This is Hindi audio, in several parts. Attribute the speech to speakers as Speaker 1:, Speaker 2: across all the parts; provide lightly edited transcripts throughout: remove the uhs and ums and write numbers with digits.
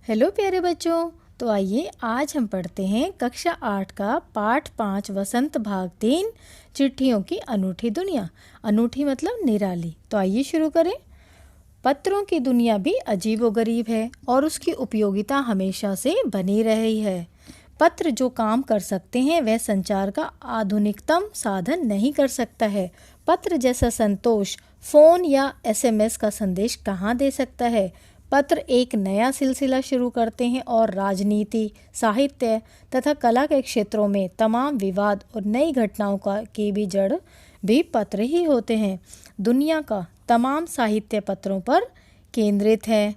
Speaker 1: हेलो प्यारे बच्चों। तो आइए आज हम पढ़ते हैं कक्षा 8 का पाठ 5 वसंत भाग 3 चिट्ठियों की अनूठी दुनिया। अनूठी मतलब निराली। तो आइए शुरू करें। पत्रों की दुनिया भी अजीबोगरीब है और उसकी उपयोगिता हमेशा से बनी रही है। पत्र जो काम कर सकते हैं वह संचार का आधुनिकतम साधन नहीं कर सकता है। पत्र जैसा संतोष फ़ोन या एसएमएस का संदेश कहाँ दे सकता है। पत्र एक नया सिलसिला शुरू करते हैं और राजनीति, साहित्य तथा कला के क्षेत्रों में तमाम विवाद और नई घटनाओं की भी जड़ भी पत्र ही होते हैं। दुनिया का तमाम साहित्य पत्रों पर केंद्रित है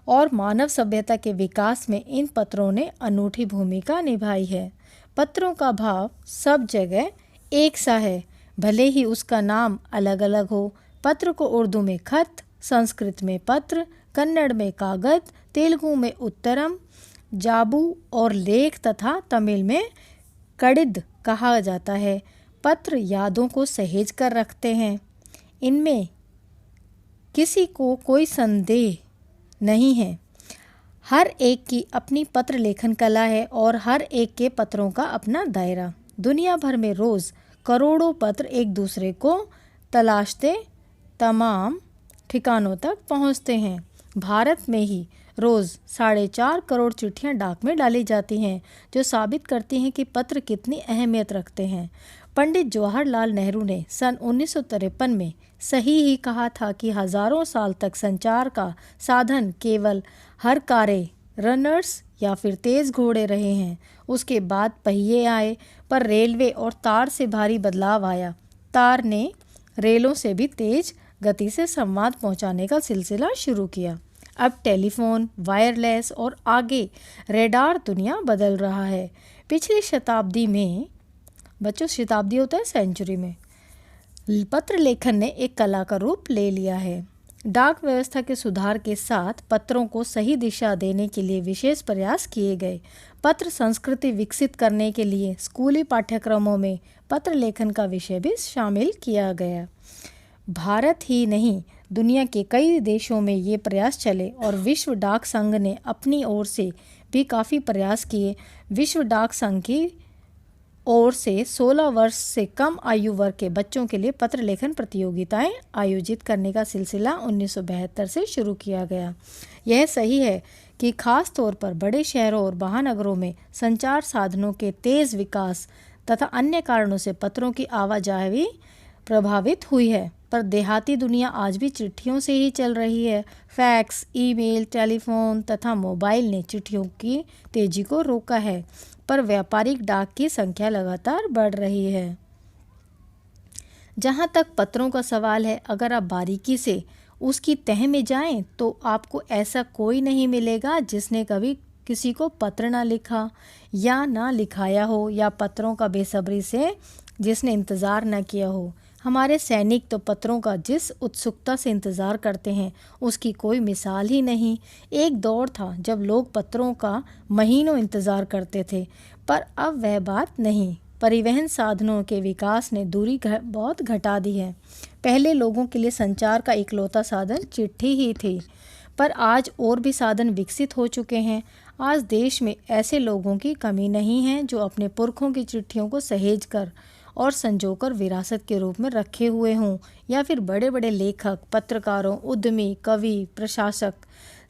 Speaker 1: और मानव सभ्यता के विकास में इन पत्रों ने अनूठी भूमिका निभाई है। पत्रों का भाव सब जगह एक सा है, भले ही उसका नाम अलग अलग हो। पत्र को उर्दू में खत, संस्कृत में पत्र, कन्नड़ में कागज, तेलुगु में उत्तरम, जाबू और लेख तथा तमिल में कड़िद कहा जाता है। पत्र यादों को सहेज कर रखते हैं। इनमें किसी को कोई संदेह नहीं है। हर एक की अपनी पत्र लेखन कला है और हर एक के पत्रों का अपना दायरा। दुनिया भर में रोज़ करोड़ों पत्र एक दूसरे को तलाशते तमाम ठिकानों तक पहुंचते हैं। भारत में ही रोज़ 4.5 करोड़ चिट्ठियां डाक में डाली जाती हैं, जो साबित करती हैं कि पत्र कितनी अहमियत रखते हैं। पंडित जवाहरलाल नेहरू ने सन 1953 में सही ही कहा था कि हज़ारों साल तक संचार का साधन केवल हर कारे, रनर्स या फिर तेज़ घोड़े रहे हैं। उसके बाद पहिए आए, पर रेलवे और तार से भारी बदलाव आया। तार ने रेलों से भी तेज गति से संवाद पहुंचाने का सिलसिला शुरू किया। अब टेलीफोन, वायरलेस और आगे रेडार दुनिया बदल रहा है। पिछली शताब्दी में, बच्चों शताब्दी होता है सेंचुरी में, पत्र लेखन ने एक कला का रूप ले लिया है। डाक व्यवस्था के सुधार के साथ पत्रों को सही दिशा देने के लिए विशेष प्रयास किए गए। पत्र संस्कृति विकसित करने के लिए स्कूली पाठ्यक्रमों में पत्र लेखन का विषय भी शामिल किया गया। भारत ही नहीं, दुनिया के कई देशों में ये प्रयास चले और विश्व डाक संघ ने अपनी ओर से भी काफ़ी प्रयास किए। विश्व डाक संघ की ओर से 16 वर्ष से कम आयु वर्ग के बच्चों के लिए पत्र लेखन प्रतियोगिताएं आयोजित करने का सिलसिला 1972 से शुरू किया गया। यह सही है कि खास तौर पर बड़े शहरों और महानगरों में संचार साधनों के तेज़ विकास तथा अन्य कारणों से पत्रों की आवाजाही प्रभावित हुई है, पर देहाती दुनिया आज भी चिट्ठियों से ही चल रही है। फैक्स, ईमेल, टेलीफोन तथा मोबाइल ने चिट्ठियों की तेजी को रोका है, पर व्यापारिक डाक की संख्या लगातार बढ़ रही है। जहाँ तक पत्रों का सवाल है, अगर आप बारीकी से उसकी तह में जाएं, तो आपको ऐसा कोई नहीं मिलेगा जिसने कभी किसी को पत्र ना लिखा या ना लिखाया हो, या पत्रों का बेसब्री से जिसने इंतज़ार न किया हो। हमारे सैनिक तो पत्रों का जिस उत्सुकता से इंतज़ार करते हैं उसकी कोई मिसाल ही नहीं। एक दौर था जब लोग पत्रों का महीनों इंतज़ार करते थे, पर अब वह बात नहीं। परिवहन साधनों के विकास ने दूरी बहुत घटा दी है। पहले लोगों के लिए संचार का इकलौता साधन चिट्ठी ही थी, पर आज और भी साधन विकसित हो चुके हैं। आज देश में ऐसे लोगों की कमी नहीं है जो अपने पुरखों की चिट्ठियों को सहेज कर और संजोकर विरासत के रूप में रखे हुए हों, या फिर बड़े बड़े लेखक, पत्रकारों, उद्यमी, कवि, प्रशासक,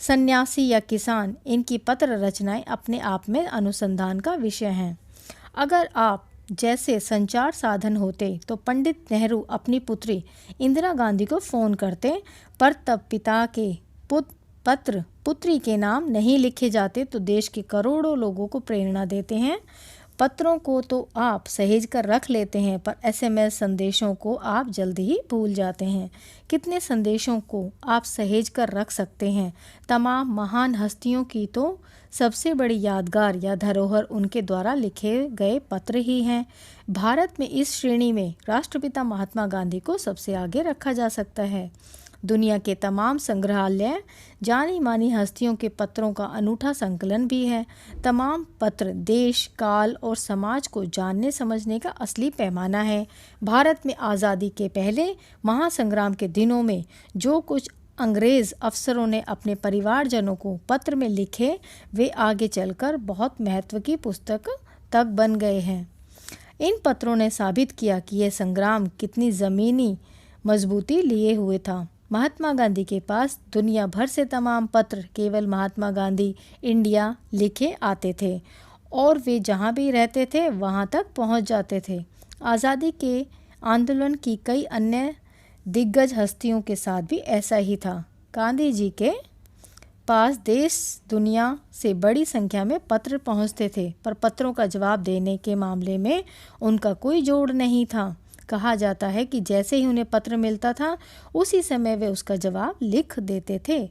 Speaker 1: सन्यासी या किसान, इनकी पत्र रचनाएं अपने आप में अनुसंधान का विषय हैं। अगर आप जैसे संचार साधन होते तो पंडित नेहरू अपनी पुत्री इंदिरा गांधी को फ़ोन करते, पर तब पिता के पत्र पुत्री के नाम नहीं लिखे जाते, तो देश के करोड़ों लोगों को प्रेरणा देते हैं। पत्रों को तो आप सहेज कर रख लेते हैं, पर एसएमएस संदेशों को आप जल्दी ही भूल जाते हैं। कितने संदेशों को आप सहेज कर रख सकते हैं। तमाम महान हस्तियों की तो सबसे बड़ी यादगार या धरोहर उनके द्वारा लिखे गए पत्र ही हैं। भारत में इस श्रेणी में राष्ट्रपिता महात्मा गांधी को सबसे आगे रखा जा सकता है। दुनिया के तमाम संग्रहालय जानी मानी हस्तियों के पत्रों का अनूठा संकलन भी है। तमाम पत्र देश, काल और समाज को जानने समझने का असली पैमाना है। भारत में आज़ादी के पहले महासंग्राम के दिनों में जो कुछ अंग्रेज़ अफसरों ने अपने परिवारजनों को पत्र में लिखे वे आगे चलकर बहुत महत्व की पुस्तक तक बन गए हैं। इन पत्रों ने साबित किया कि यह संग्राम कितनी ज़मीनी मजबूती लिए हुए था। महात्मा गांधी के पास दुनिया भर से तमाम पत्र केवल महात्मा गांधी इंडिया लिखे आते थे और वे जहाँ भी रहते थे वहाँ तक पहुँच जाते थे। आज़ादी के आंदोलन की कई अन्य दिग्गज हस्तियों के साथ भी ऐसा ही था। गांधी जी के पास देश दुनिया से बड़ी संख्या में पत्र पहुंचते थे, पर पत्रों का जवाब देने के मामले में उनका कोई जोड़ नहीं था। कहा जाता है कि जैसे ही उन्हें पत्र मिलता था उसी समय वे उसका जवाब लिख देते थे।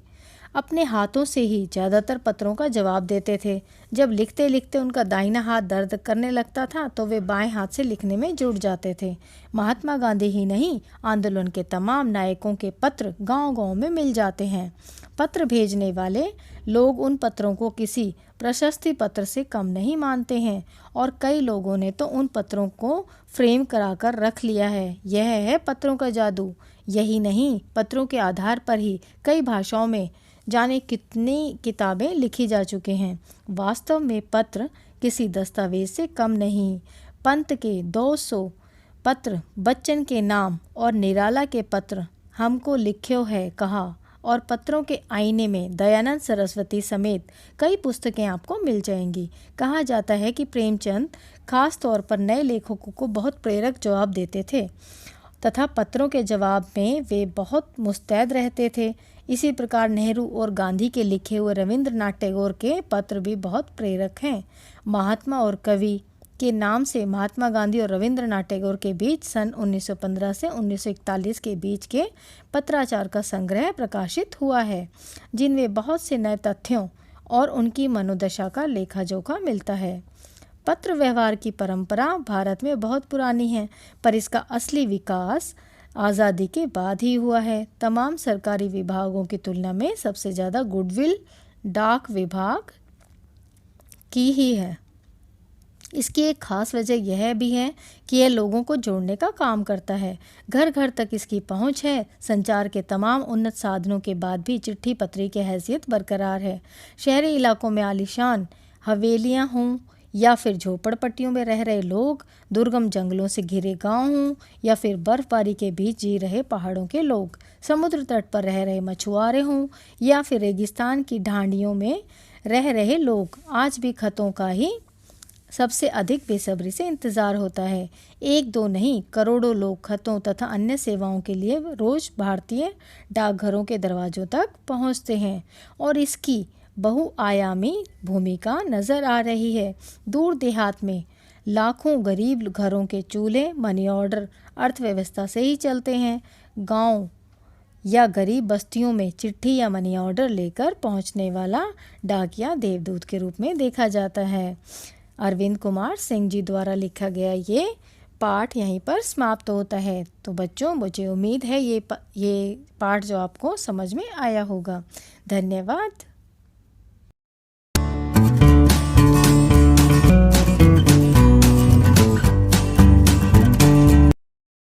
Speaker 1: अपने हाथों से ही ज़्यादातर पत्रों का जवाब देते थे। जब लिखते लिखते उनका दाहिना हाथ दर्द करने लगता था तो वे बाएं हाथ से लिखने में जुट जाते थे। महात्मा गांधी ही नहीं, आंदोलन के तमाम नायकों के पत्र गांव-गांव में मिल जाते हैं। पत्र भेजने वाले लोग उन पत्रों को किसी प्रशस्ति पत्र से कम नहीं मानते हैं और कई लोगों ने तो उन पत्रों को फ्रेम कराकर रख लिया है। यह है पत्रों का जादू। यही नहीं, पत्रों के आधार पर ही कई भाषाओं में जाने कितनी किताबें लिखी जा चुके हैं। वास्तव में पत्र किसी दस्तावेज से कम नहीं। पंत के 200 पत्र, बच्चन के नाम और निराला के पत्र हमको लिख्यो है कहा और पत्रों के आईने में दयानंद सरस्वती समेत कई पुस्तकें आपको मिल जाएंगी। कहा जाता है कि प्रेमचंद खास तौर पर नए लेखकों को बहुत प्रेरक जवाब देते थे तथा पत्रों के जवाब में वे बहुत मुस्तैद रहते थे। इसी प्रकार नेहरू और गांधी के लिखे हुए रविंद्रनाथ टैगोर के पत्र भी बहुत प्रेरक हैं। महात्मा और कवि के नाम से महात्मा गांधी और रविंद्रनाथ टैगोर के बीच सन 1915 से 1941 के बीच के पत्राचार का संग्रह प्रकाशित हुआ है, जिनमें बहुत से नए तथ्यों और उनकी मनोदशा का लेखा जोखा मिलता है। पत्र व्यवहार की परंपरा भारत में बहुत पुरानी है, पर इसका असली विकास आज़ादी के बाद ही हुआ है। तमाम सरकारी विभागों की तुलना में सबसे ज़्यादा गुडविल डाक विभाग की ही है। इसकी एक खास वजह यह भी है कि यह लोगों को जोड़ने का काम करता है। घर घर तक इसकी पहुंच है। संचार के तमाम उन्नत साधनों के बाद भी चिट्ठी पत्री की हैसियत बरकरार है। शहरी इलाकों में आलीशान हवेलियां हों या फिर झोपड़पट्टियों में रह रहे लोग, दुर्गम जंगलों से घिरे गांव हों या फिर बर्फबारी के बीच जी रहे पहाड़ों के लोग, समुद्र तट पर रह रहे मछुआरे हों या फिर रेगिस्तान की ढांडियों में रह रहे लोग, आज भी खतों का ही सबसे अधिक बेसब्री से इंतज़ार होता है। एक दो नहीं, करोड़ों लोग खतों तथा अन्य सेवाओं के लिए रोज़ भारतीय डाकघरों के दरवाज़ों तक पहुंचते हैं और इसकी बहुआयामी भूमिका नज़र आ रही है। दूर देहात में लाखों गरीब घरों के चूल्हे मनी ऑर्डर अर्थव्यवस्था से ही चलते हैं। गांव या गरीब बस्तियों में चिट्ठी या मनी ऑर्डर लेकर पहुंचने वाला डाकिया देवदूत के रूप में देखा जाता है। अरविंद कुमार सिंह जी द्वारा लिखा गया ये पाठ यहीं पर समाप्त होता है। तो बच्चों, मुझे उम्मीद है ये पाठ जो आपको समझ में आया होगा। धन्यवाद।